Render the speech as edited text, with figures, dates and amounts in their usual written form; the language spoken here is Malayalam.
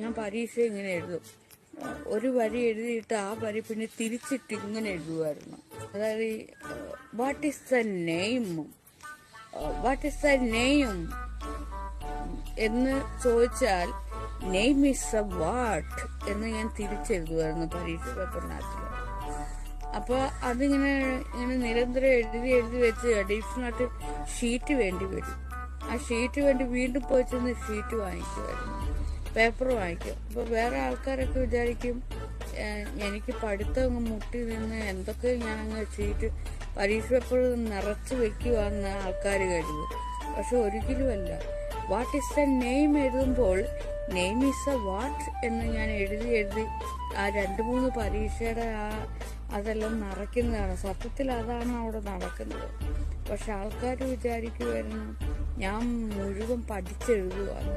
ഞാൻ പരീക്ഷ ഇങ്ങനെ എഴുതും. ഒരു വരി എഴുതിയിട്ട് ആ വരി പിന്നെ തിരിച്ചിട്ട് ഇങ്ങനെ എഴുതുമായിരുന്നു. അതായത് what is the name, what is the name എന്ന് ചോദിച്ചാൽ നെയിം ഈസ് എ വാട്ട് എന്ന് ഞാൻ തിരിച്ചെഴുതുമായിരുന്നു പരീക്ഷ പേപ്പറിനകത്ത്. അപ്പോൾ അതിങ്ങനെ നിരന്തരം എഴുതി വെച്ച് അഡീഷണലായിട്ട് ഷീറ്റ് വേണ്ടി വരും. ആ ഷീറ്റ് വേണ്ടി വീണ്ടും പോയി ചെന്ന് ഷീറ്റ് വാങ്ങിക്കുമായിരുന്നു, പേപ്പർ വാങ്ങിക്കും. അപ്പോൾ വേറെ ആൾക്കാരൊക്കെ വിചാരിക്കും എനിക്ക് പഠിത്തം അങ്ങ് മുട്ടി നിന്ന് എന്തൊക്കെ ഞാനങ്ങ് ഷീറ്റ് പരീക്ഷ പേപ്പർ നിറച്ച് വെക്കുവാന്ന് ആൾക്കാർ കരുതും. പക്ഷെ ഒരിക്കലുമല്ല. വാട്ട് ഈസ് ദ നെയിം എഴുതുമ്പോൾ നെയിം ഈസ് എ വാട്ട് എന്ന് ഞാൻ എഴുതി ആ 2-3 പരീക്ഷയുടെ അതെല്ലാം നിറയ്ക്കുന്നതാണ്. സത്യത്തിൽ അതാണ് അവിടെ നടക്കുന്നത്. പക്ഷെ ആൾക്കാർ വിചാരിക്കുമായിരുന്നു ഞാൻ മുഴുവൻ പഠിച്ചെഴുതുവാണ്.